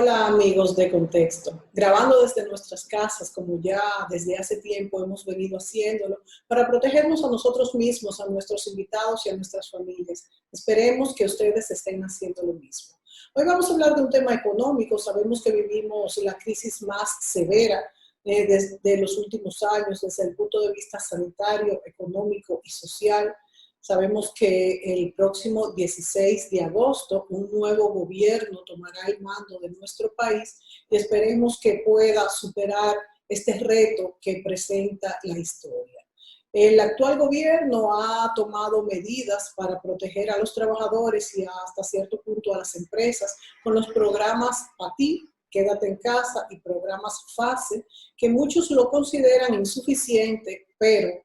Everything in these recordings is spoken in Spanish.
Hola amigos de Contexto, grabando desde nuestras casas como ya desde hace tiempo hemos venido haciéndolo para protegernos a nosotros mismos, a nuestros invitados y a nuestras familias. Esperemos que ustedes estén haciendo lo mismo. Hoy vamos a hablar de un tema económico. Sabemos que vivimos la crisis más severa desde los últimos años desde el punto de vista sanitario, económico y social. Sabemos que el próximo 16 de agosto un nuevo gobierno tomará el mando de nuestro país y esperemos que pueda superar este reto que presenta la historia. El actual gobierno ha tomado medidas para proteger a los trabajadores y hasta cierto punto a las empresas con los programas PATI, Quédate en Casa, y programas FASE, que muchos lo consideran insuficiente, pero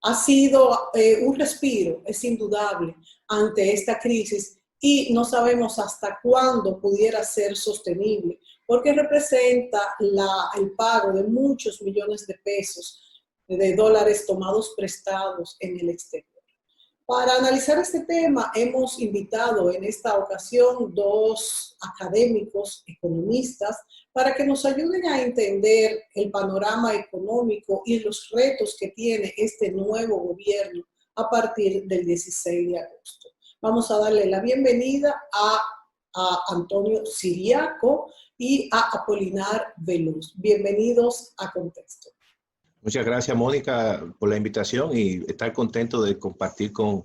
ha sido un respiro, es indudable, ante esta crisis y no sabemos hasta cuándo pudiera ser sostenible, porque representa el pago de muchos millones de pesos, de dólares tomados prestados en el exterior. Para analizar este tema hemos invitado en esta ocasión dos académicos, economistas, para que nos ayuden a entender el panorama económico y los retos que tiene este nuevo gobierno a partir del 16 de agosto. Vamos a darle la bienvenida a Antonio Siriaco y a Apolinar Veloz. Bienvenidos a Contexto. Muchas gracias, Mónica, por la invitación y estar contento de compartir con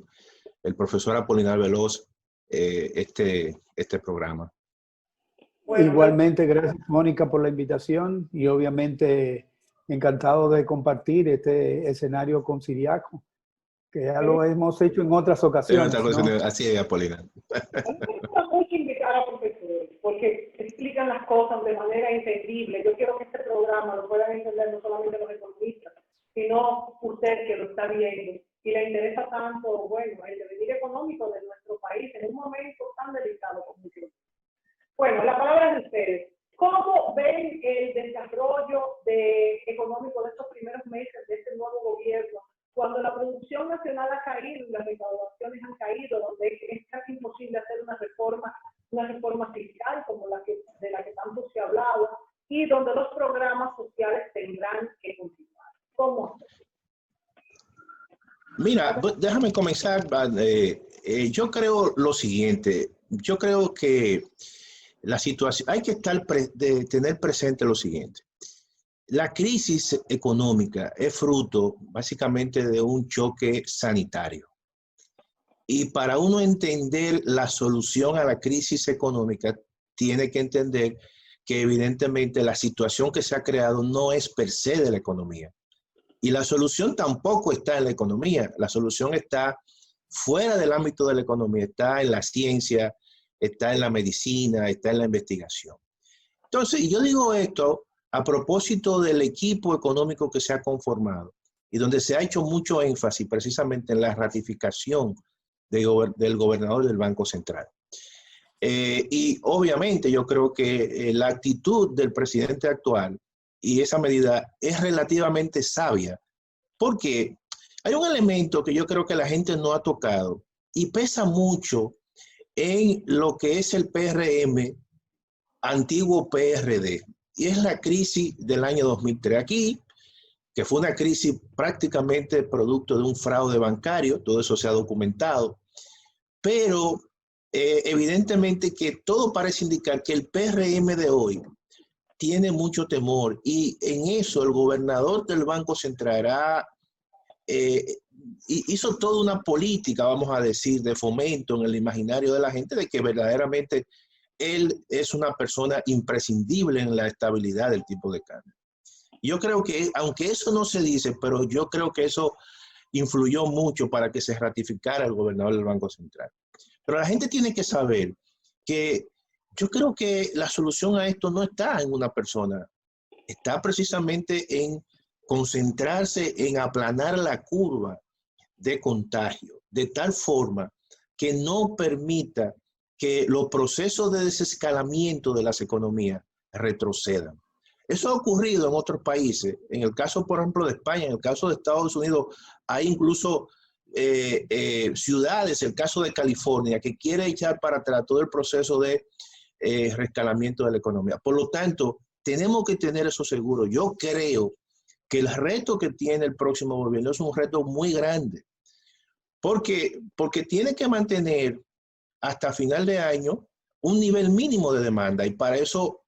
el profesor Apolinar Veloz este programa. Igualmente, gracias, Mónica, por la invitación y obviamente encantado de compartir este escenario con Siriaco, que ya lo hemos hecho en otras ocasiones, ¿no? Así es, Apolinar. Hay que invitar a profesores porque explican las cosas de manera entendible. Yo quiero que este programa lo puedan entender no solamente los economistas, sino usted que lo está viendo y le interesa tanto, bueno, el devenir económico de nuestro país en un momento tan delicado como este. Bueno, la palabra es de ustedes. ¿Cómo ven el desarrollo económico de estos primeros meses de este nuevo gobierno, cuando la producción nacional ha caído y las recaudaciones han caído, donde es casi imposible hacer una reforma fiscal como de la que tanto se ha hablado, y donde los programas sociales tendrán que continuar? ¿Cómo? Mira, déjame comenzar. Yo creo lo siguiente. Yo creo que la situación, hay que tener presente lo siguiente. La crisis económica es fruto básicamente de un choque sanitario. Y para uno entender la solución a la crisis económica, tiene que entender que evidentemente la situación que se ha creado no es per se de la economía. Y la solución tampoco está en la economía. La solución está fuera del ámbito de la economía, está en la ciencia, está en la medicina, está en la investigación. Entonces, yo digo esto a propósito del equipo económico que se ha conformado y donde se ha hecho mucho énfasis precisamente en la ratificación del gobernador del Banco Central. Y obviamente yo creo que la actitud del presidente actual y esa medida es relativamente sabia, porque hay un elemento que yo creo que la gente no ha tocado y pesa mucho en lo que es el PRM, antiguo PRD, y es la crisis del año 2003. Aquí, que fue una crisis prácticamente producto de un fraude bancario, todo eso se ha documentado, pero evidentemente que todo parece indicar que el PRM de hoy tiene mucho temor, y en eso el gobernador del Banco Central hizo toda una política, vamos a decir, de fomento en el imaginario de la gente de que verdaderamente él es una persona imprescindible en la estabilidad del tipo de cambio. Yo creo que, aunque eso no se dice, pero yo creo que eso influyó mucho para que se ratificara el gobernador del Banco Central. Pero la gente tiene que saber que yo creo que la solución a esto no está en una persona, está precisamente en concentrarse en aplanar la curva de contagio, de tal forma que no permita que los procesos de desescalamiento de las economías retrocedan. Eso ha ocurrido en otros países. En el caso, por ejemplo, de España, en el caso de Estados Unidos, hay incluso ciudades, el caso de California, que quiere echar para atrás todo el proceso de rescalamiento de la economía. Por lo tanto, tenemos que tener eso seguro. Yo creo que el reto que tiene el próximo gobierno es un reto muy grande, porque tiene que mantener hasta final de año un nivel mínimo de demanda, y para eso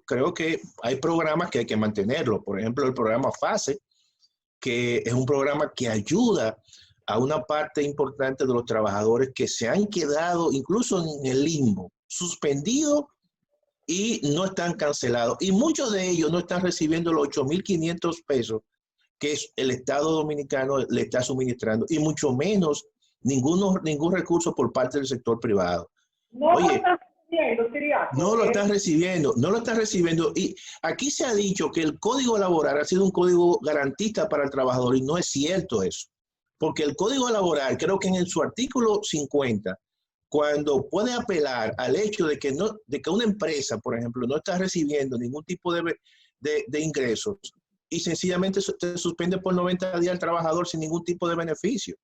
creo que hay programas que hay que mantenerlo. Por ejemplo, el programa FASE, que es un programa que ayuda a una parte importante de los trabajadores que se han quedado incluso en el limbo, suspendidos y no están cancelados. Y muchos de ellos no están recibiendo los 8.500 pesos que el Estado Dominicano le está suministrando, y mucho menos ningún recurso por parte del sector privado. Oye, no lo están recibiendo. Y aquí se ha dicho que el Código Laboral ha sido un código garantista para el trabajador, y no es cierto eso. Porque el Código Laboral, creo que en su artículo 50, cuando puede apelar al hecho de que una empresa, por ejemplo, no está recibiendo ningún tipo de ingresos, y sencillamente se suspende por 90 días al trabajador sin ningún tipo de beneficio.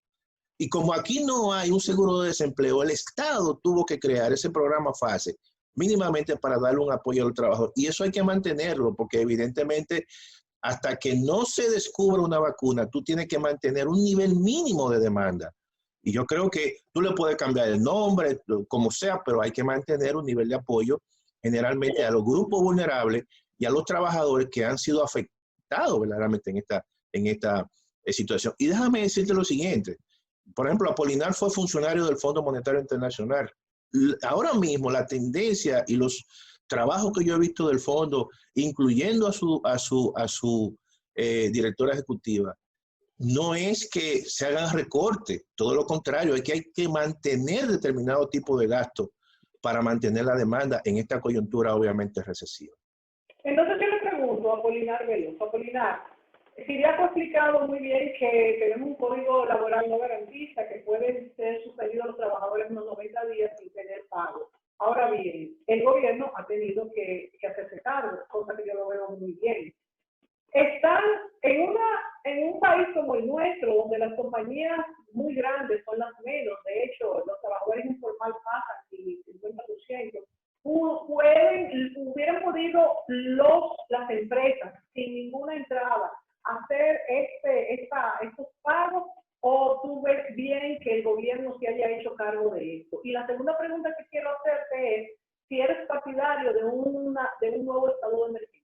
Y como aquí no hay un seguro de desempleo, el Estado tuvo que crear ese programa FASE mínimamente para darle un apoyo al trabajador. Y eso hay que mantenerlo, porque evidentemente hasta que no se descubra una vacuna, tú tienes que mantener un nivel mínimo de demanda. Y yo creo que tú le puedes cambiar el nombre, como sea, pero hay que mantener un nivel de apoyo generalmente a los grupos vulnerables y a los trabajadores que han sido afectados verdaderamente en esta situación. Y déjame decirte lo siguiente. Por ejemplo, Apolinar fue funcionario del Fondo Monetario Internacional. Ahora mismo la tendencia y los trabajos que yo he visto del fondo, incluyendo a su directora ejecutiva, no es que se hagan recortes, todo lo contrario, es que hay que mantener determinado tipo de gasto para mantener la demanda en esta coyuntura obviamente recesiva. Entonces yo le pregunto a Apolinar Veloso. Apolinar, Siriaco ha explicado muy bien que tenemos un código laboral no garantista, que pueden ser suspendidos los trabajadores unos 90 días sin tener pago. Ahora bien, el gobierno ha tenido que hacerse cargo, cosa que yo lo veo muy bien. Están en un país como el nuestro, donde las compañías muy grandes son las menos, de hecho, los trabajadores informales pasan el 50%, hubieran podido las empresas sin ninguna entrada hacer estos pagos, o tú ves bien que el gobierno se haya hecho cargo de esto. Y la segunda pregunta que quiero hacerte es si eres partidario de un nuevo estado de emergencia.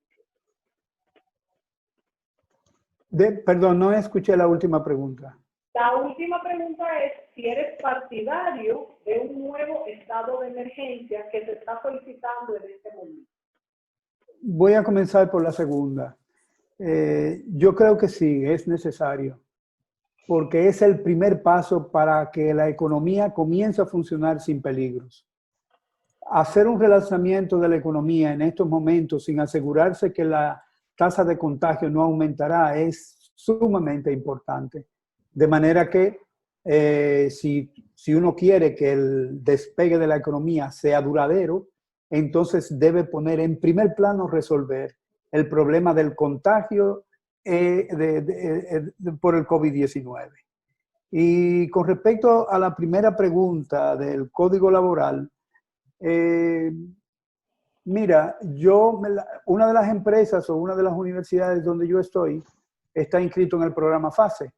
Perdón, no escuché la última pregunta. La última pregunta es si eres partidario de un nuevo estado de emergencia que se está solicitando en este momento. Voy a comenzar por la segunda. Yo creo que sí, es necesario, porque es el primer paso para que la economía comience a funcionar sin peligros. Hacer un relanzamiento de la economía en estos momentos sin asegurarse que la tasa de contagio no aumentará es sumamente importante. De manera que si uno quiere que el despegue de la economía sea duradero, entonces debe poner en primer plano resolver el problema del contagio por el COVID-19. Y con respecto a la primera pregunta del Código Laboral, mira, una de las empresas o una de las universidades donde yo estoy está inscrito en el programa FASE.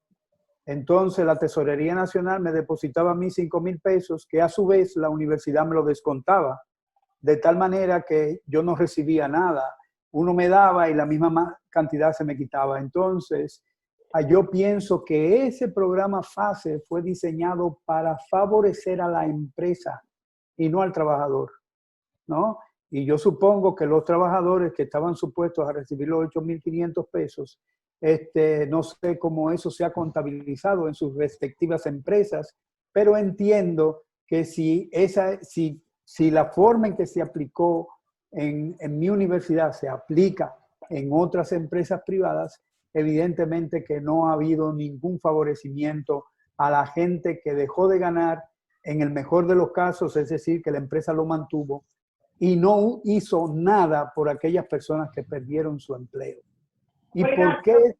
Entonces la Tesorería Nacional me depositaba a mí 5,000 pesos, que a su vez la universidad me lo descontaba, de tal manera que yo no recibía nada. Uno me daba y la misma cantidad se me quitaba. Entonces, yo pienso que ese programa FASE fue diseñado para favorecer a la empresa y no al trabajador, ¿no? Y yo supongo que los trabajadores que estaban supuestos a recibir los 8.500 pesos, no sé cómo eso se ha contabilizado en sus respectivas empresas, pero entiendo que si la forma en que se aplicó en mi universidad se aplica en otras empresas privadas, evidentemente que no ha habido ningún favorecimiento a la gente que dejó de ganar en el mejor de los casos, es decir, que la empresa lo mantuvo y no hizo nada por aquellas personas que perdieron su empleo. ¿Y por qué?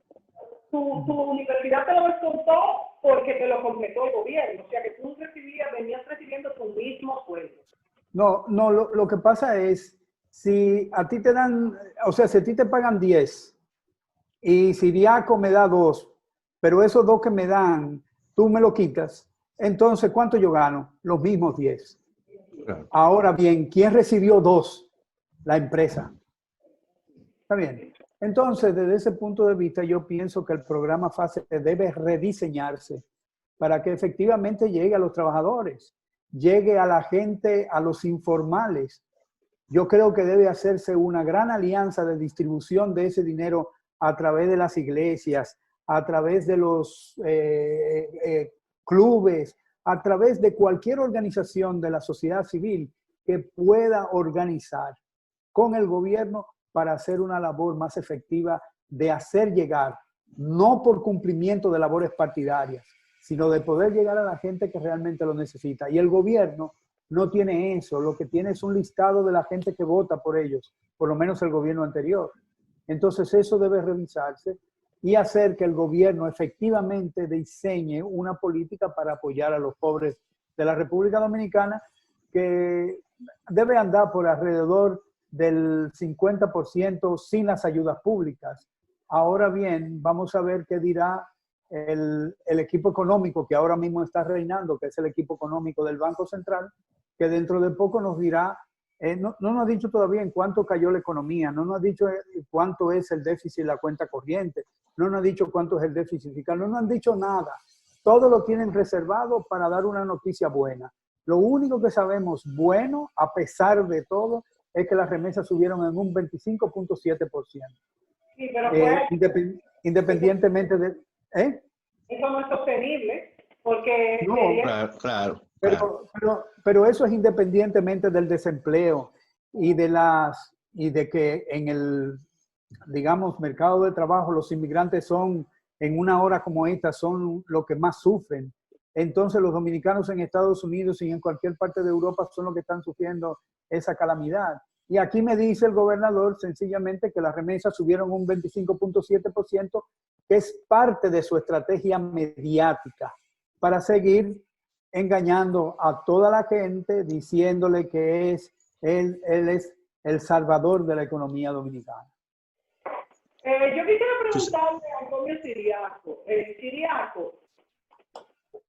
Tu universidad te lo descontó porque te lo completó el gobierno, o sea que tú venías recibiendo tu mismo sueldo. No, no, lo que pasa es, si a ti te dan, o sea, si a ti te pagan 10 y Siriaco me da 2, pero esos 2 que me dan, tú me lo quitas, entonces, ¿cuánto yo gano? Los mismos 10. Claro. Ahora bien, ¿quién recibió 2? La empresa. ¿Está bien? Entonces, desde ese punto de vista, yo pienso que el programa FASE debe rediseñarse para que efectivamente llegue a los trabajadores, llegue a la gente, a los informales. Yo creo que debe hacerse una gran alianza de distribución de ese dinero a través de las iglesias, a través de los clubes, a través de cualquier organización de la sociedad civil que pueda organizar con el gobierno para hacer una labor más efectiva de hacer llegar, no por cumplimiento de labores partidarias, sino de poder llegar a la gente que realmente lo necesita. Y el gobierno no tiene eso, lo que tiene es un listado de la gente que vota por ellos, por lo menos el gobierno anterior. Entonces eso debe revisarse y hacer que el gobierno efectivamente diseñe una política para apoyar a los pobres de la República Dominicana, que debe andar por alrededor del 50% sin las ayudas públicas. Ahora bien, vamos a ver qué dirá el equipo económico que ahora mismo está reinando, que es el equipo económico del Banco Central, que dentro de poco nos dirá, no nos ha dicho todavía en cuánto cayó la economía, no nos ha dicho cuánto es el déficit de la cuenta corriente, no nos ha dicho cuánto es el déficit fiscal, no nos han dicho nada. Todo lo tienen reservado para dar una noticia buena. Lo único que sabemos bueno, a pesar de todo, es que las remesas subieron en un 25.7%. Sí, pero independientemente de... Eso no es sostenible, porque... No, claro. Pero eso es independientemente del desempleo y de que en el, digamos, mercado de trabajo los inmigrantes son, en una hora como esta, son los que más sufren. Entonces los dominicanos en Estados Unidos y en cualquier parte de Europa son los que están sufriendo esa calamidad. Y aquí me dice el gobernador sencillamente que las remesas subieron un 25.7%, que es parte de su estrategia mediática para seguir engañando a toda la gente, diciéndole que él es el salvador de la economía dominicana. Yo quisiera preguntarle a Antonio Siriaco. Siriaco,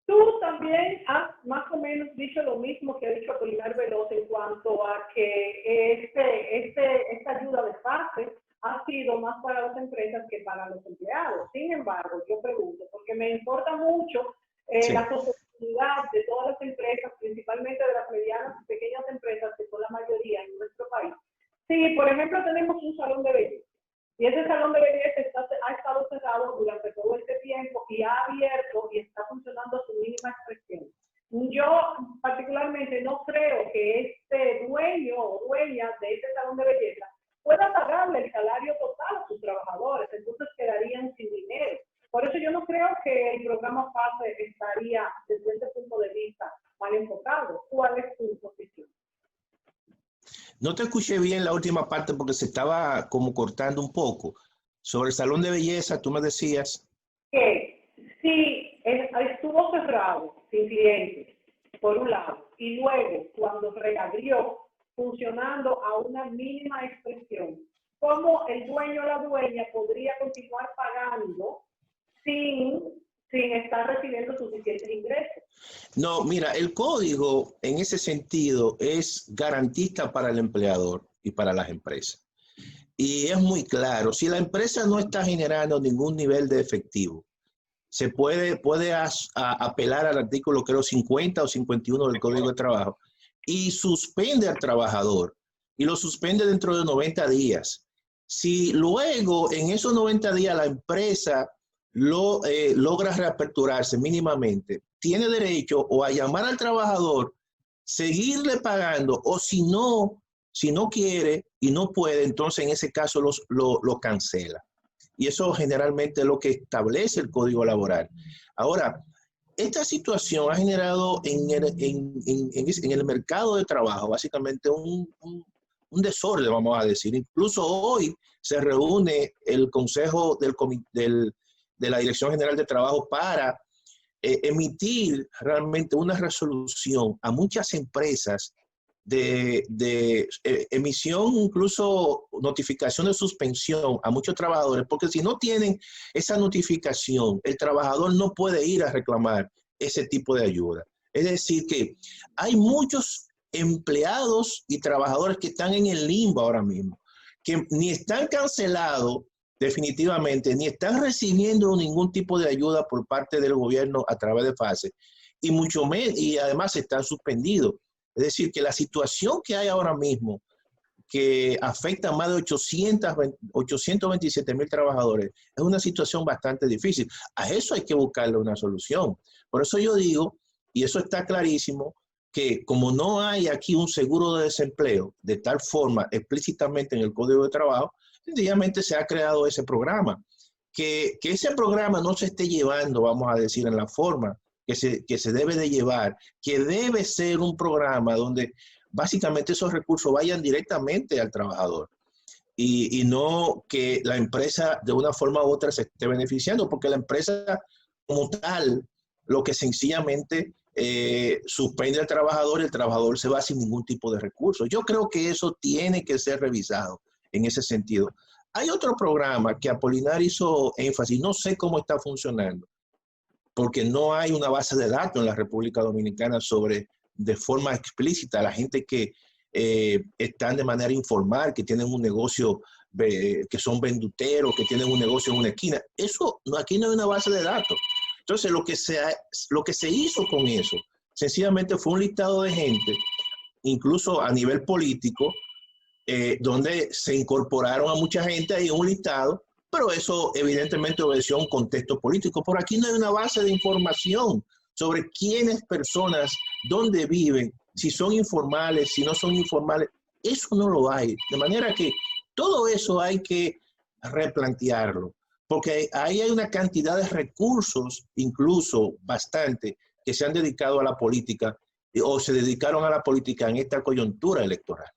tú también has más o menos dicho lo mismo que ha dicho Apolinar Veloz en cuanto a que esta ayuda de FASE ha sido más para las empresas que para los empleados. Sin embargo, yo pregunto, porque me importa mucho la sostenibilidad de todas las empresas, principalmente de las medianas y pequeñas empresas, que son la mayoría en nuestro país. Sí, por ejemplo, tenemos un salón de belleza. Y ese salón de belleza ha estado cerrado durante todo este tiempo y ha abierto y está funcionando a su mínima expresión. Yo particularmente no creo que este dueño o dueña de este salón de belleza pueda pagarle el salario total a sus trabajadores, entonces quedarían sin dinero. Por eso yo no creo que el programa FASE estaría, desde ese punto de vista, mal enfocado. ¿Cuál es tu posición? No te escuché bien la última parte porque se estaba como cortando un poco. Sobre el salón de belleza, tú me decías... Que si estuvo cerrado, sin clientes, por un lado, y luego, cuando reabrió, funcionando a una mínima expresión, ¿cómo el dueño o la dueña podría continuar pagando sin estar recibiendo suficientes ingresos? No, mira, el código en ese sentido es garantista para el empleador y para las empresas. Y es muy claro, si la empresa no está generando ningún nivel de efectivo, se puede apelar al artículo, creo, 50 o 51 del Código de Trabajo y suspende al trabajador y lo suspende dentro de 90 días. Si luego en esos 90 días la empresa logra reaperturarse mínimamente, tiene derecho o a llamar al trabajador, seguirle pagando, o si no quiere y no puede, entonces en ese caso lo cancela. Y eso generalmente es lo que establece el Código Laboral. Ahora, esta situación ha generado en el mercado de trabajo básicamente un desorden, vamos a decir. Incluso hoy se reúne el Consejo de la Dirección General de Trabajo para emitir realmente una resolución a muchas empresas emisión, incluso notificación de suspensión a muchos trabajadores, porque si no tienen esa notificación, el trabajador no puede ir a reclamar ese tipo de ayuda. Es decir, que hay muchos empleados y trabajadores que están en el limbo ahora mismo, que ni están cancelados definitivamente, ni están recibiendo ningún tipo de ayuda por parte del gobierno a través de FASE, y mucho menos, y además están suspendidos. Es decir, que la situación que hay ahora mismo, que afecta a más de 827,000 trabajadores, es una situación bastante difícil. A eso hay que buscarle una solución. Por eso yo digo, y eso está clarísimo, que como no hay aquí un seguro de desempleo de tal forma explícitamente en el Código de Trabajo, sencillamente se ha creado ese programa. Que ese programa no se esté llevando, vamos a decir, en la forma que se debe de llevar, que debe ser un programa donde básicamente esos recursos vayan directamente al trabajador y no que la empresa de una forma u otra se esté beneficiando, porque la empresa como tal, lo que sencillamente suspende al trabajador y el trabajador se va sin ningún tipo de recursos. Yo creo que eso tiene que ser revisado en ese sentido. Hay otro programa que Apolinar hizo énfasis, no sé cómo está funcionando, porque no hay una base de datos en la República Dominicana sobre, de forma explícita, la gente que están de manera informal, que tienen un negocio, que son venduteros, que tienen un negocio en una esquina. Eso, aquí no hay una base de datos. Entonces, lo que se hizo con eso, sencillamente fue un listado de gente, incluso a nivel político, donde se incorporaron a mucha gente ahí en un listado, pero eso evidentemente obedeció a un contexto político. Por aquí no hay una base de información sobre quiénes personas, dónde viven, si son informales, si no son informales. Eso no lo hay. De manera que todo eso hay que replantearlo, porque ahí hay una cantidad de recursos, incluso bastante, que se han dedicado a la política o se dedicaron a la política en esta coyuntura electoral.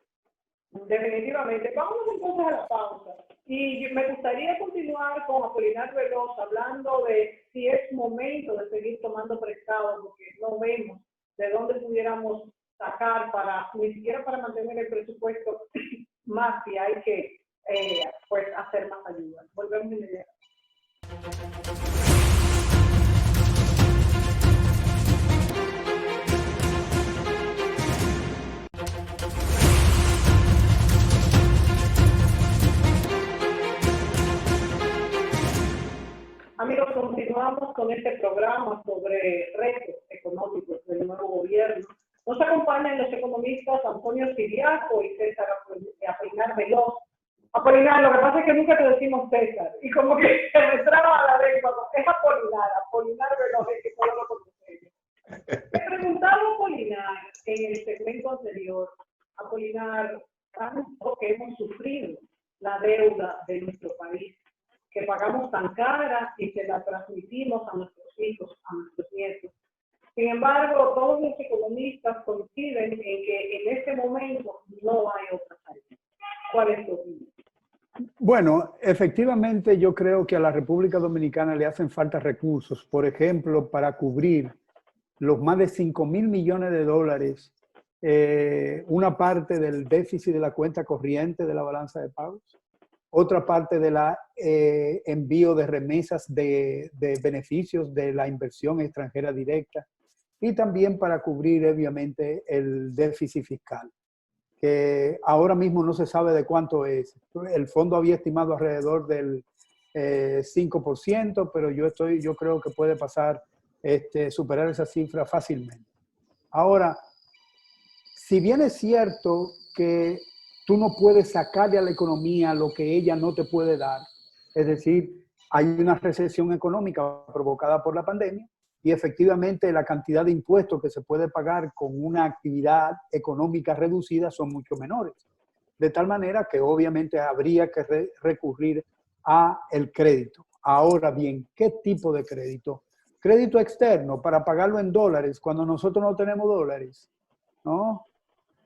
Definitivamente. Vámonos entonces a la pausa. Y me gustaría continuar con Apolinar Veloz hablando de si es momento de seguir tomando prestado, porque no vemos de dónde pudiéramos sacar ni siquiera para mantener el presupuesto, más si hay que pues hacer más ayuda. Volvemos inmediatamente. Amigos, continuamos con este programa sobre retos económicos del nuevo gobierno. Nos acompañan los economistas Antonio Siriaco y César Apolinar Veloz. Apolinar, lo que pasa es que nunca te decimos César, y como que se me traba la lengua, es Apolinar Veloz, es que todo lo conocemos. Te preguntaba a Apolinar en el segmento anterior, Apolinar, tanto que hemos sufrido la deuda de nuestro país, que pagamos tan cara y se la transmitimos a nuestros hijos, a nuestros nietos. Sin embargo, todos los economistas coinciden en que en este momento no hay otra salida. ¿Cuál es tu opinión? Bueno, efectivamente yo creo que a la República Dominicana le hacen falta recursos, por ejemplo, para cubrir los más de 5.000 millones de dólares, una parte del déficit de la cuenta corriente de la balanza de pagos, otra parte de la envío de remesas de beneficios de la inversión extranjera directa y también para cubrir obviamente el déficit fiscal, que ahora mismo no se sabe de cuánto es. El fondo había estimado alrededor del 5%, pero yo creo que puede pasar, superar esa cifra fácilmente. Ahora, si bien es cierto que tú no puedes sacarle a la economía lo que ella no te puede dar. Es decir, hay una recesión económica provocada por la pandemia y efectivamente la cantidad de impuestos que se puede pagar con una actividad económica reducida son mucho menores. De tal manera que obviamente habría que recurrir a el crédito. Ahora bien, ¿qué tipo de crédito? Crédito externo para pagarlo en dólares cuando nosotros no tenemos dólares, ¿no?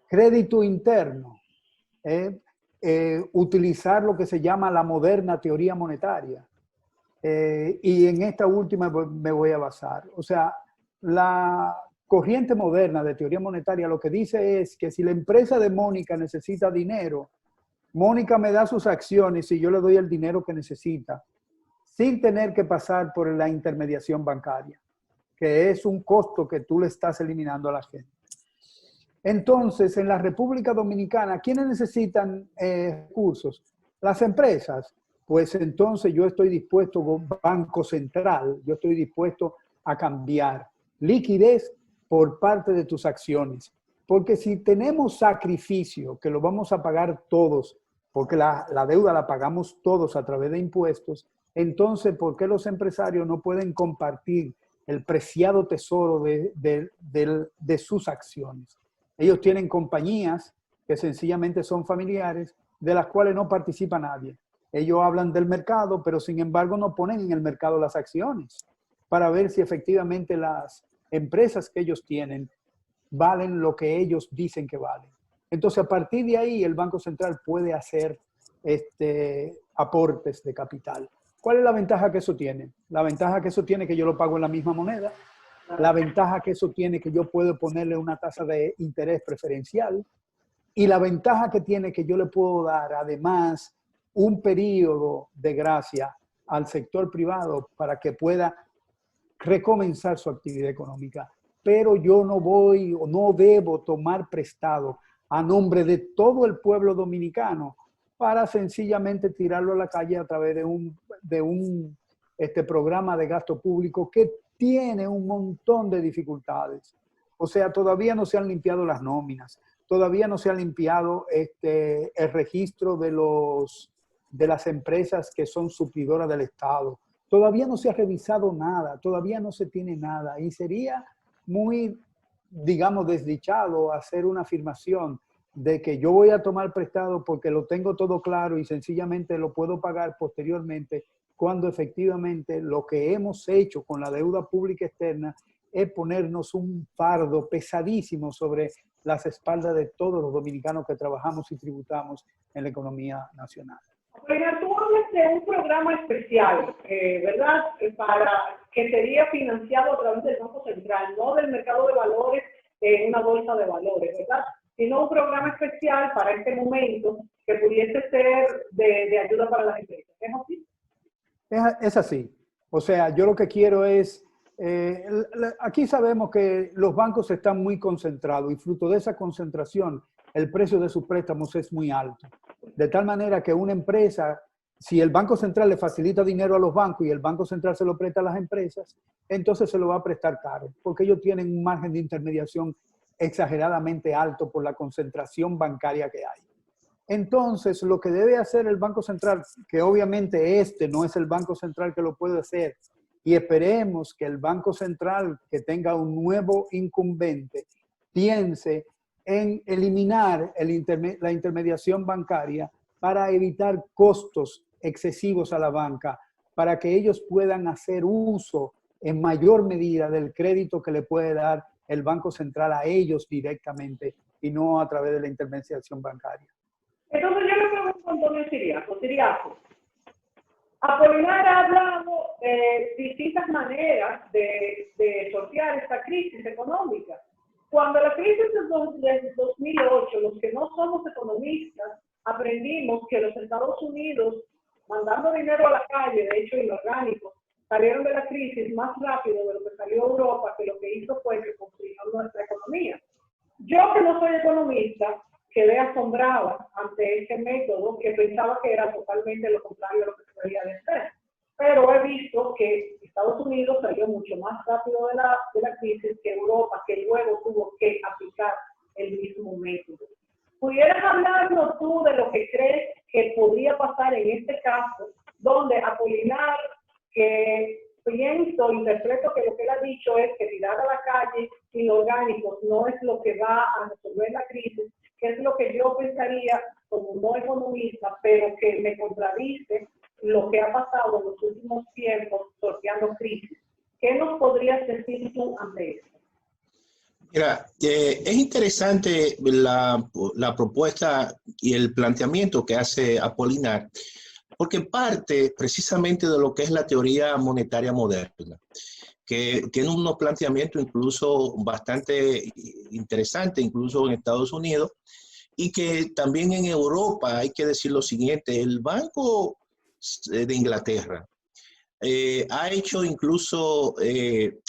Crédito interno. Utilizar lo que se llama la moderna teoría monetaria. Y en esta última me voy a basar. O sea, corriente moderna de teoría monetaria lo que dice es que si la empresa de Mónica necesita dinero, Mónica me da sus acciones y yo le doy el dinero que necesita, sin tener que pasar por la intermediación bancaria, que es un costo que tú le estás eliminando a la gente. Entonces, en la República Dominicana, ¿quiénes necesitan recursos? Las empresas. Pues entonces yo estoy dispuesto, Banco Central, yo estoy dispuesto a cambiar liquidez por parte de tus acciones. Porque si tenemos sacrificio, que lo vamos a pagar todos, porque la deuda la pagamos todos a través de impuestos, entonces, ¿por qué los empresarios no pueden compartir el preciado tesoro de sus acciones? Ellos tienen compañías que sencillamente son familiares, de las cuales no participa nadie. Ellos hablan del mercado, pero sin embargo no ponen en el mercado las acciones para ver si efectivamente las empresas que ellos tienen valen lo que ellos dicen que valen. Entonces, a partir de ahí, el Banco Central puede hacer aportes de capital. ¿Cuál es la ventaja que eso tiene? La ventaja que eso tiene es que yo lo pago en la misma moneda. La ventaja que eso tiene es que yo puedo ponerle una tasa de interés preferencial. Y la ventaja que tiene es que yo le puedo dar, además, un periodo de gracia al sector privado para que pueda recomenzar su actividad económica. Pero yo no voy o no debo tomar prestado a nombre de todo el pueblo dominicano para sencillamente tirarlo a la calle a través de un programa de gasto público que tiene un montón de dificultades. O sea, todavía no se han limpiado las nóminas, todavía no se ha limpiado el registro de las empresas que son suplidoras del Estado. Todavía no se ha revisado nada, todavía no se tiene nada. Y sería muy, digamos, desdichado hacer una afirmación de que yo voy a tomar prestado porque lo tengo todo claro y sencillamente lo puedo pagar posteriormente, cuando efectivamente lo que hemos hecho con la deuda pública externa es ponernos un fardo pesadísimo sobre las espaldas de todos los dominicanos que trabajamos y tributamos en la economía nacional. Pero tú hablas de un programa especial, ¿verdad? Que sería financiado a través del Banco Central, no del mercado de valores, una bolsa de valores, ¿verdad? Sino un programa especial para este momento que pudiese ser de ayuda para las empresas. ¿Es así? Es así. O sea, yo lo que quiero es... aquí sabemos que los bancos están muy concentrados y fruto de esa concentración, el precio de sus préstamos es muy alto. De tal manera que una empresa, si el Banco Central le facilita dinero a los bancos y el Banco Central se lo presta a las empresas, entonces se lo va a prestar caro, porque ellos tienen un margen de intermediación exageradamente alto por la concentración bancaria que hay. Entonces, lo que debe hacer el Banco Central, que obviamente no es el Banco Central que lo puede hacer, y esperemos que el Banco Central, que tenga un nuevo incumbente, piense en eliminar la intermediación bancaria para evitar costos excesivos a la banca, para que ellos puedan hacer uso en mayor medida del crédito que le puede dar el Banco Central a ellos directamente y no a través de la intermediación bancaria. Entonces yo le pregunto a Antonio Ciriaco. Apolinar ha hablado de distintas maneras de sortear esta crisis económica. Cuando la crisis del 2008, los que no somos economistas, aprendimos que los Estados Unidos, mandando dinero a la calle, de hecho inorgánicos, salieron de la crisis más rápido de lo que salió Europa, que lo que hizo fue que construyó nuestra economía. Yo, que no soy economista, quedé asombrada ante este método, que pensaba que era totalmente lo contrario de lo que se debía de hacer. Pero he visto que Estados Unidos salió mucho más rápido de la crisis que Europa, que luego tuvo que aplicar el mismo método. ¿Pudieras hablarnos tú de lo que crees que podría pasar en este caso, donde Apolinar, que interpreto que lo que él ha dicho es que tirar a la calle inorgánicos no es lo que va a resolver la crisis, que es lo que yo pensaría como no economista, pero que me contradice lo que ha pasado en los últimos tiempos sorteando crisis? ¿Qué nos podrías decir tú ante eso? Mira, es interesante la propuesta y el planteamiento que hace Apolinar, porque parte precisamente de lo que es la teoría monetaria moderna. que tiene unos planteamientos incluso bastante interesantes, incluso en Estados Unidos, y que también en Europa hay que decir lo siguiente: el Banco de Inglaterra ha hecho incluso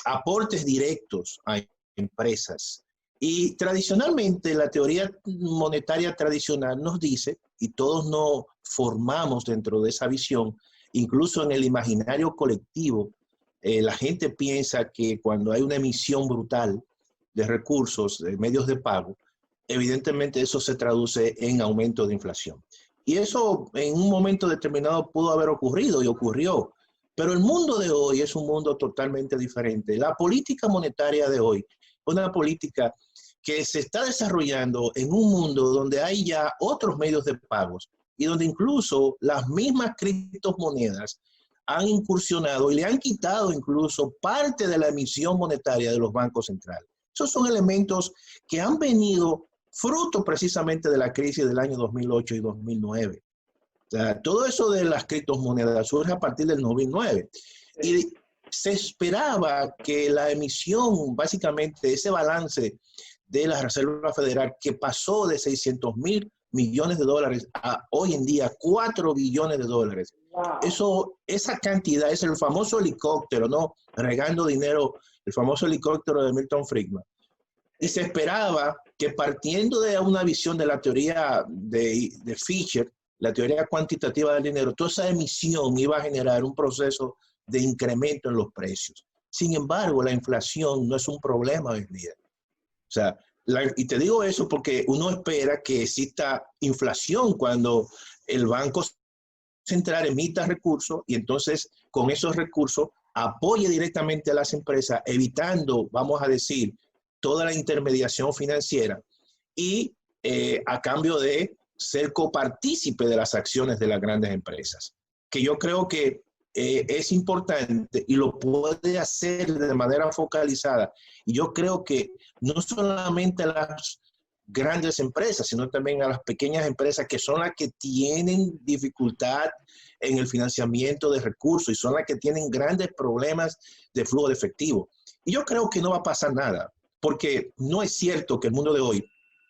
aportes directos a empresas. Y tradicionalmente la teoría monetaria tradicional nos dice, y todos nos formamos dentro de esa visión, incluso en el imaginario colectivo, la gente piensa que cuando hay una emisión brutal de recursos, de medios de pago, evidentemente eso se traduce en aumento de inflación. Y eso en un momento determinado pudo haber ocurrido y ocurrió. Pero el mundo de hoy es un mundo totalmente diferente. La política monetaria de hoy es una política que se está desarrollando en un mundo donde hay ya otros medios de pagos y donde incluso las mismas criptomonedas han incursionado y le han quitado incluso parte de la emisión monetaria de los bancos centrales. Esos son elementos que han venido fruto precisamente de la crisis del año 2008 y 2009. O sea, todo eso de las criptomonedas surge a partir del 2009 y se esperaba que la emisión, básicamente ese balance de la Reserva Federal que pasó de 600.000 millones de dólares a hoy en día 4 billones de dólares. Wow. Esa cantidad es el famoso helicóptero, ¿no? Regando dinero, el famoso helicóptero de Milton Friedman. Y se esperaba que partiendo de una visión de la teoría de Fisher, la teoría cuantitativa del dinero, toda esa emisión iba a generar un proceso de incremento en los precios. Sin embargo, la inflación no es un problema hoy en día. O sea, y te digo eso porque uno espera que exista inflación cuando el Banco Central emita recursos y entonces con esos recursos apoye directamente a las empresas, evitando, vamos a decir, toda la intermediación financiera y a cambio de ser copartícipe de las acciones de las grandes empresas, que yo creo que es importante y lo puede hacer de manera focalizada. Y yo creo que no solamente a las grandes empresas, sino también a las pequeñas empresas que son las que tienen dificultad en el financiamiento de recursos y son las que tienen grandes problemas de flujo de efectivo. Y yo creo que no va a pasar nada, porque no es cierto que el mundo de hoy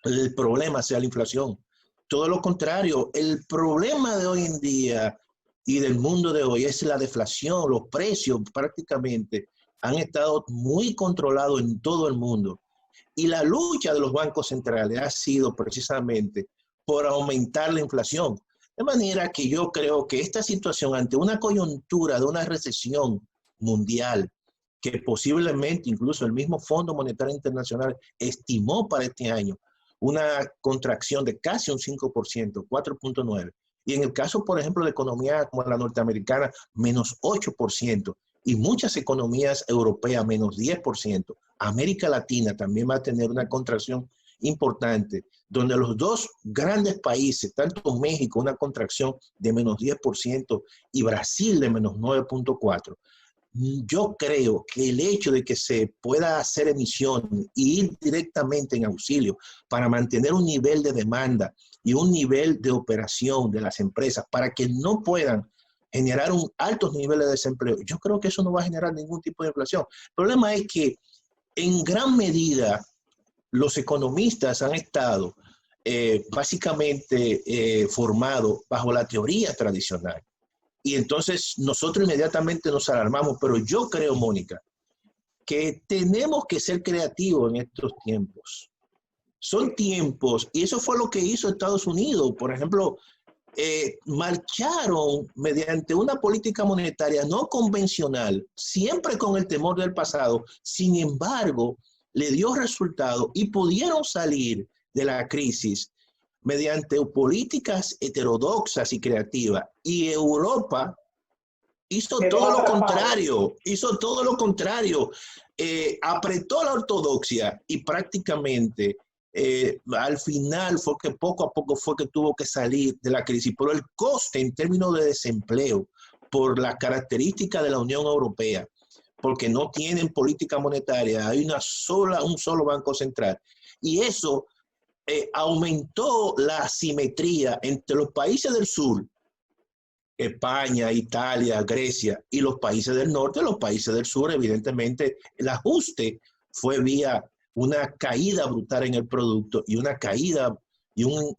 el problema sea la inflación. Todo lo contrario, el problema de hoy en día y del mundo de hoy es la deflación. Los precios prácticamente han estado muy controlados en todo el mundo. Y la lucha de los bancos centrales ha sido precisamente por aumentar la inflación. De manera que yo creo que esta situación ante una coyuntura de una recesión mundial, que posiblemente incluso el mismo Fondo Monetario Internacional estimó para este año una contracción de casi un 5%, 4.9%. Y en el caso, por ejemplo, de economías como la norteamericana, menos 8%. Y muchas economías europeas, menos 10%. América Latina también va a tener una contracción importante, donde los dos grandes países, tanto México, una contracción de menos 10%, y Brasil de menos 9.4%. Yo creo que el hecho de que se pueda hacer emisión e ir directamente en auxilio para mantener un nivel de demanda y un nivel de operación de las empresas para que no puedan generar altos niveles de desempleo, yo creo que eso no va a generar ningún tipo de inflación. El problema es que en gran medida los economistas han estado básicamente formados bajo la teoría tradicional. Y entonces nosotros inmediatamente nos alarmamos, pero yo creo, Mónica, que tenemos que ser creativos en estos tiempos. Son tiempos, y eso fue lo que hizo Estados Unidos. Por ejemplo, marcharon mediante una política monetaria no convencional, siempre con el temor del pasado. Sin embargo, le dio resultado y pudieron salir de la crisis mediante políticas heterodoxas y creativas. Y Europa hizo todo lo contrario, apretó la ortodoxia y prácticamente al final fue que poco a poco fue que tuvo que salir de la crisis. Pero el coste en términos de desempleo, por la característica de la Unión Europea, porque no tienen política monetaria, hay un solo banco central, y eso aumentó la asimetría entre los países del sur España, Italia, Grecia y los países del norte, los países del sur, evidentemente el ajuste fue vía una caída brutal en el producto y una caída y un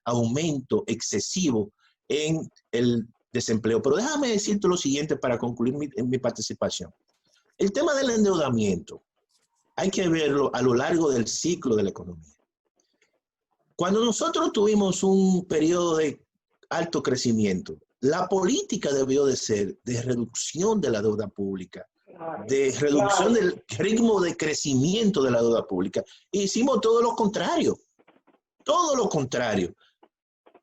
aumento excesivo en el desempleo. Pero déjame decirte lo siguiente para concluir mi participación. El tema del endeudamiento hay que verlo a lo largo del ciclo de la economía. Cuando nosotros tuvimos un periodo de alto crecimiento, la política debió de ser de reducción de la deuda pública, de reducción del ritmo de crecimiento de la deuda pública. Hicimos todo lo contrario,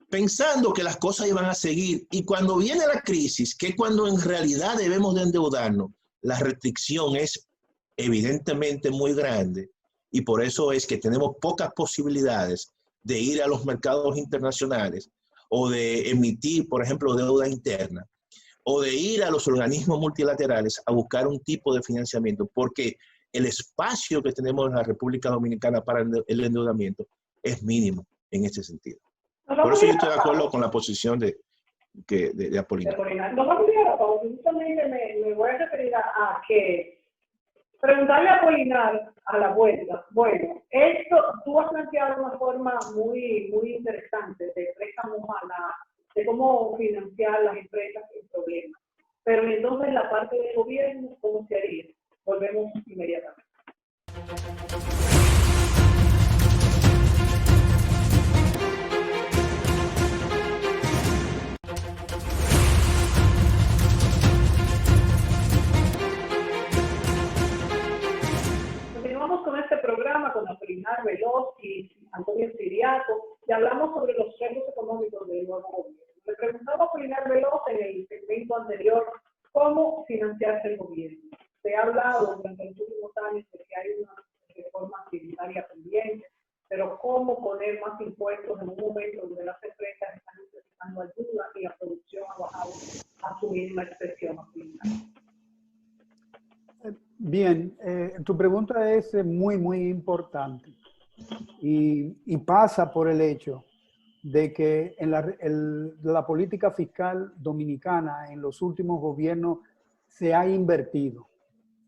pensando que las cosas iban a seguir. Y cuando viene la crisis, que cuando en realidad debemos de endeudarnos, la restricción es evidentemente muy grande y por eso es que tenemos pocas posibilidades de ir a los mercados internacionales o de emitir, por ejemplo, deuda interna, o de ir a los organismos multilaterales a buscar un tipo de financiamiento, porque el espacio que tenemos en la República Dominicana para el endeudamiento es mínimo en este sentido. Por eso yo estoy de acuerdo con la posición de Apolinar. No me olvidé la pausa, justamente me voy a referir a que preguntarle a Apolinar a la vuelta. Bueno, esto tú has planteado una forma muy interesante de préstamos de cómo financiar las empresas en problemas. Pero entonces la parte del gobierno, ¿cómo se haría? Volvemos inmediatamente. Continuamos con este programa con Apolinar Veloz y Antonio Siriaco y hablamos sobre los riesgos económicos del nuevo gobierno. Le preguntaba a Apolinar Veloz en el segmento anterior cómo financiarse el gobierno. Se ha hablado durante los últimos años de que hay una reforma tributaria pendiente, pero cómo poner más impuestos en un momento donde las empresas están necesitando ayuda y la producción ha bajado a su mínima expresión. Bien, tu pregunta es muy importante y pasa por el hecho de que en la política fiscal dominicana en los últimos gobiernos se ha invertido.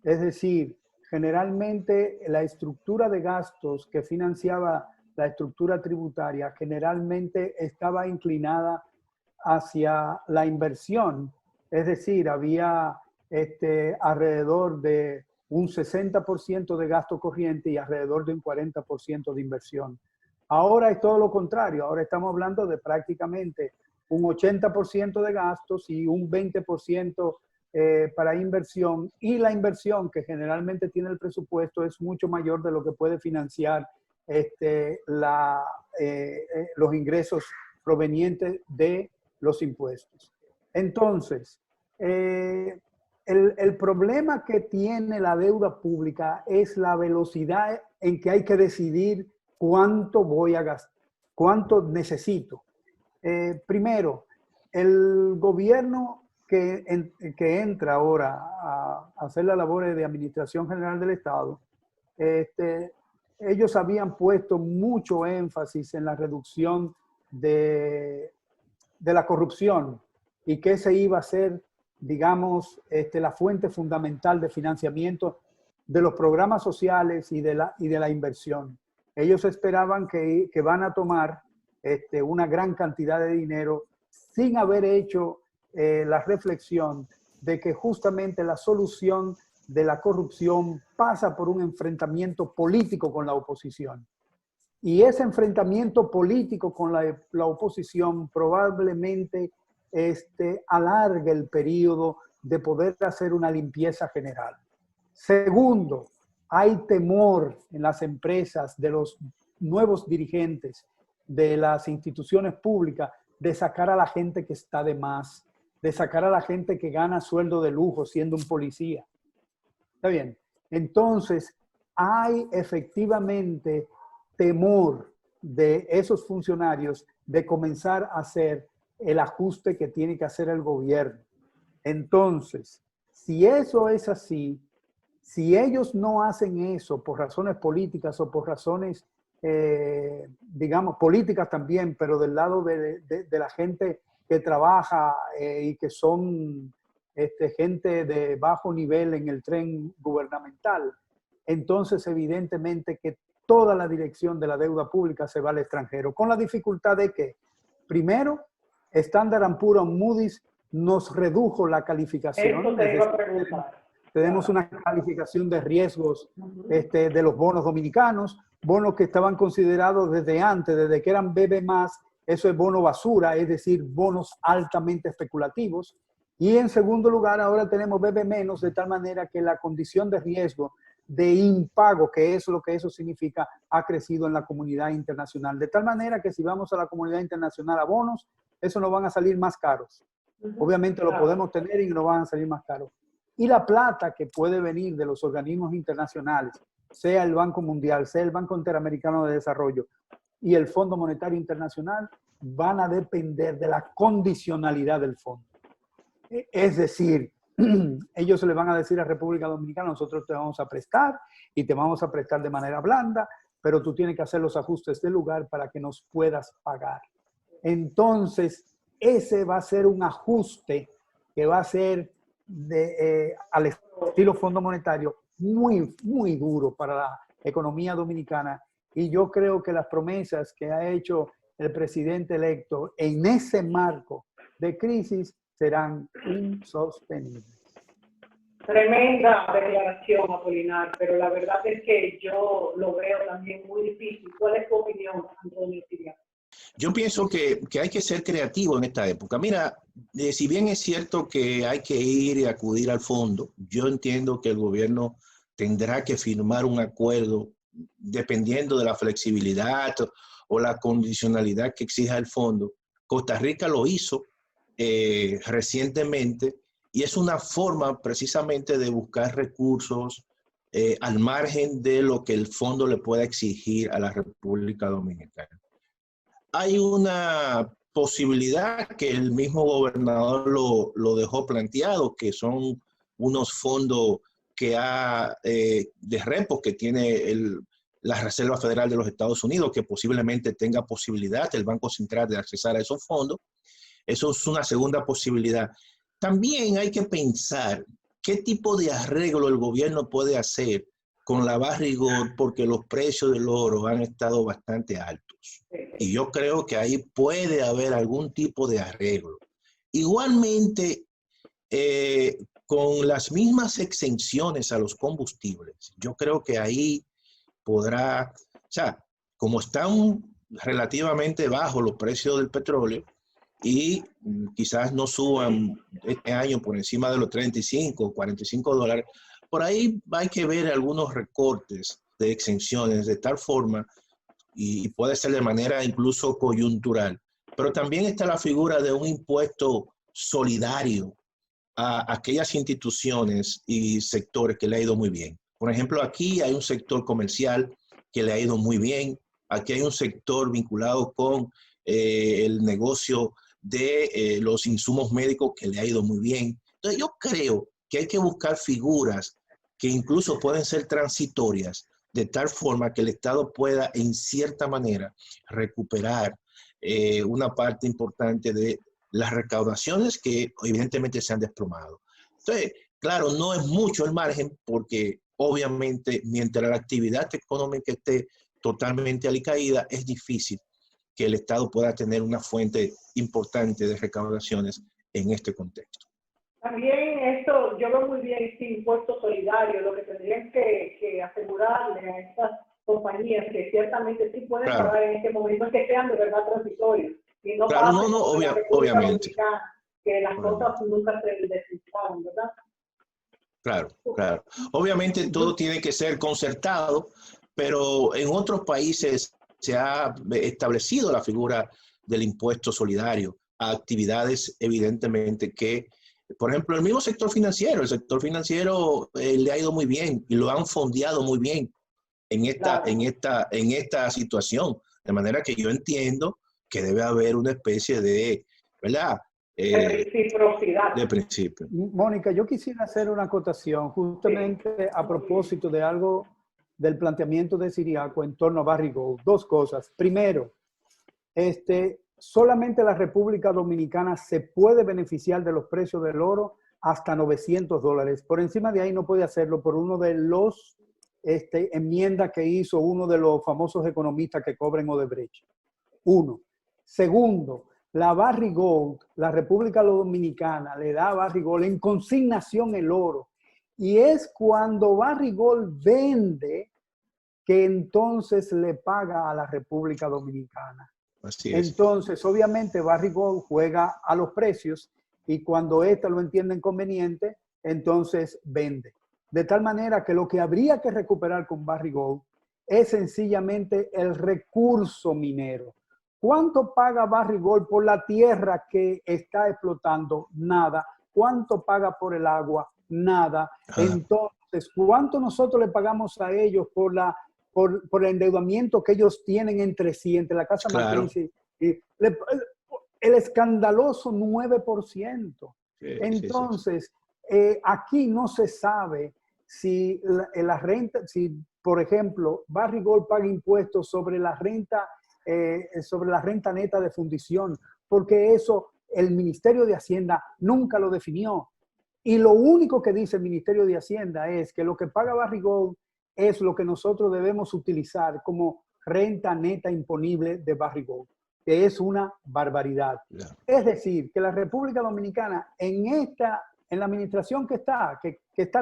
Es decir, generalmente la estructura de gastos que financiaba la estructura tributaria generalmente estaba inclinada hacia la inversión. Es decir, había alrededor de un 60% de gasto corriente y alrededor de un 40% de inversión. Ahora es todo lo contrario. Ahora estamos hablando de prácticamente un 80% de gastos y un 20% para inversión. Y la inversión que generalmente tiene el presupuesto es mucho mayor de lo que puede financiar los ingresos provenientes de los impuestos. Entonces, el problema que tiene la deuda pública es la velocidad en que hay que decidir cuánto voy a gastar, cuánto necesito. Primero, el gobierno que entra ahora a hacer las labores de Administración General del Estado, ellos habían puesto mucho énfasis en la reducción de la corrupción y que ese iba a ser, digamos, la fuente fundamental de financiamiento de los programas sociales y de la inversión. Ellos esperaban que van a tomar una gran cantidad de dinero sin haber hecho la reflexión de que justamente la solución de la corrupción pasa por un enfrentamiento político con la oposición. Y ese enfrentamiento político con la oposición probablemente alargue el periodo de poder hacer una limpieza general. Segundo, hay temor en las empresas de los nuevos dirigentes de las instituciones públicas de sacar a la gente que está de más, de sacar a la gente que gana sueldo de lujo siendo un policía. ¿Está bien? Entonces, hay efectivamente temor de esos funcionarios de comenzar a hacer el ajuste que tiene que hacer el gobierno. Entonces, si eso es así, si ellos no hacen eso por razones políticas o por razones, digamos, políticas también, pero del lado de la gente que trabaja y que son gente de bajo nivel en el tren gubernamental, entonces evidentemente que toda la dirección de la deuda pública se va al extranjero, con la dificultad de que, primero, Standard & Poor's, Moody's nos redujo la calificación. Eso te iba a preguntar. Tenemos una calificación de riesgos de los bonos dominicanos, bonos que estaban considerados desde antes, desde que eran BB+, eso es bono basura, es decir, bonos altamente especulativos. Y en segundo lugar, ahora tenemos BB-, de tal manera que la condición de riesgo de impago, que es lo que eso significa, ha crecido en la comunidad internacional. De tal manera que si vamos a la comunidad internacional a bonos, eso nos van a salir más caros. Obviamente lo podemos tener y nos van a salir más caros. Y la plata que puede venir de los organismos internacionales, sea el Banco Mundial, sea el Banco Interamericano de Desarrollo y el Fondo Monetario Internacional, van a depender de la condicionalidad del fondo. Es decir, ellos le van a decir a República Dominicana, nosotros te vamos a prestar y te vamos a prestar de manera blanda, pero tú tienes que hacer los ajustes del lugar para que nos puedas pagar. Entonces, ese va a ser un ajuste que va a ser al estilo Fondo Monetario muy, muy duro para la economía dominicana. Y yo creo que las promesas que ha hecho el presidente electo en ese marco de crisis serán insostenibles. Tremenda declaración, Apolinar, pero la verdad es que yo lo veo también muy difícil. ¿Cuál es tu opinión, Antonio Siriaco? Yo pienso que hay que ser creativo en esta época. Mira, si bien es cierto que hay que ir y acudir al fondo, yo entiendo que el gobierno tendrá que firmar un acuerdo dependiendo de la flexibilidad o la condicionalidad que exija el fondo. Costa Rica lo hizo recientemente y es una forma precisamente de buscar recursos al margen de lo que el fondo le pueda exigir a la República Dominicana. Hay una posibilidad que el mismo gobernador lo dejó planteado, que son unos fondos que de repos que tiene la Reserva Federal de los Estados Unidos, que posiblemente tenga posibilidad el Banco Central de accesar a esos fondos. Eso es una segunda posibilidad. También hay que pensar qué tipo de arreglo el gobierno puede hacer con la barrigor, porque los precios del oro han estado bastante altos. Y yo creo que ahí puede haber algún tipo de arreglo. Igualmente, con las mismas exenciones a los combustibles, yo creo que ahí podrá, o sea, como están relativamente bajos los precios del petróleo y quizás no suban este año por encima de los 35 o 45 dólares, por ahí hay que ver algunos recortes de exenciones de tal forma, y puede ser de manera incluso coyuntural. Pero también está la figura de un impuesto solidario a aquellas instituciones y sectores que le ha ido muy bien. Por ejemplo, aquí hay un sector comercial que le ha ido muy bien. Aquí hay un sector vinculado con el negocio de los insumos médicos que le ha ido muy bien. Entonces yo creo que hay que buscar figuras que incluso pueden ser transitorias, de tal forma que el Estado pueda en cierta manera recuperar una parte importante de las recaudaciones que evidentemente se han desplomado. Entonces, claro, no es mucho el margen porque obviamente mientras la actividad económica esté totalmente alicaída, es difícil que el Estado pueda tener una fuente importante de recaudaciones en este contexto. También esto, yo veo muy bien este impuesto solidario, lo que tendrían que asegurarle a estas compañías que ciertamente sí pueden pagar en este momento, es que sean de verdad transitorios. Y no obviamente. Que las cosas nunca se descifran, ¿verdad? Claro. Obviamente todo tiene que ser concertado, pero en otros países se ha establecido la figura del impuesto solidario a actividades evidentemente que, por ejemplo, el mismo sector financiero, le ha ido muy bien y lo han fondeado muy bien en esta situación. De manera que yo entiendo que debe haber una especie de, ¿verdad? Reciprocidad. De principio. Mónica, yo quisiera hacer una acotación justamente a propósito de algo del planteamiento de Siriaco en torno a Barrick Gold. Dos cosas. Primero, solamente la República Dominicana se puede beneficiar de los precios del oro hasta $900. Por encima de ahí no puede hacerlo por uno de los enmiendas que hizo uno de los famosos economistas que cobran Odebrecht. Uno. Segundo, la Barrick Gold, la República Dominicana le da a Barrick Gold en consignación el oro. Y es cuando Barrick Gold vende que entonces le paga a la República Dominicana. Así es. Entonces, obviamente, Barrick Gold juega a los precios y cuando ésta lo entienden conveniente, entonces vende. De tal manera que lo que habría que recuperar con Barrick Gold es sencillamente el recurso minero. ¿Cuánto paga Barrick Gold por la tierra que está explotando? Nada. ¿Cuánto paga por el agua? Nada. Entonces, ¿cuánto nosotros le pagamos a ellos por el endeudamiento que ellos tienen entre sí, entre la Casa Matriz y el escandaloso 9%? Entonces, aquí no se sabe si la renta, si por ejemplo Barrick Gold paga impuestos sobre la renta neta de fundición, porque eso el Ministerio de Hacienda nunca lo definió. Y lo único que dice el Ministerio de Hacienda es que lo que paga Barrick Gold es lo que nosotros debemos utilizar como renta neta imponible de Barrick Gold, que es una barbaridad. Es decir, que la República Dominicana en la administración que está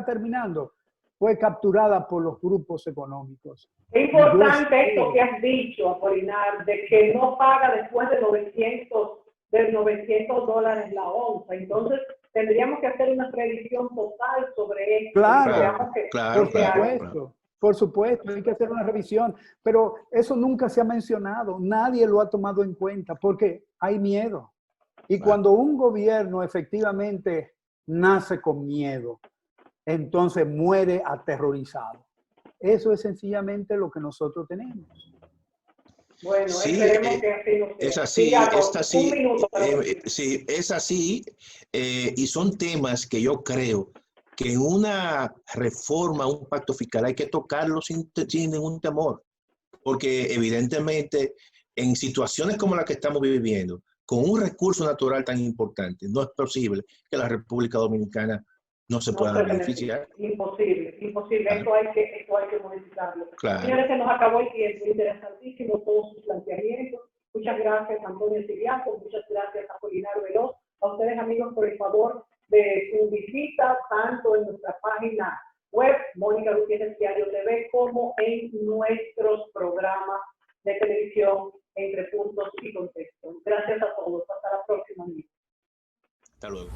terminando, fue capturada por los grupos económicos. Es importante esto que has dicho, Apolinar, de que no paga después de $900 la onza. Entonces, tendríamos que hacer una previsión total sobre esto. Claro, por supuesto, hay que hacer una revisión, pero eso nunca se ha mencionado, nadie lo ha tomado en cuenta porque hay miedo. Y cuando un gobierno efectivamente nace con miedo, entonces muere aterrorizado. Eso es sencillamente lo que nosotros tenemos. Bueno, sí, esperemos que así no sea. Es así, Sigamos, así, un minuto, sí, es así, y son temas que yo creo que en una reforma, un pacto fiscal, hay que tocarlo sin ningún temor, porque evidentemente en situaciones como la que estamos viviendo, con un recurso natural tan importante, no es posible que la República Dominicana no se pueda beneficiar. Imposible. Claro. Esto hay que modificarlo. Claro. Señores, se nos acabó el tiempo. Interesantísimo todos sus planteamientos. Muchas gracias, Antonio Siriaco. Muchas gracias, Apolinar Veloz. A ustedes, amigos, por el favor de su visita, tanto en nuestra página web, Mónica Gutiérrez Diario TV, como en nuestros programas de televisión, Entre Puntos y Contexto. Gracias a todos. Hasta la próxima. Hasta luego.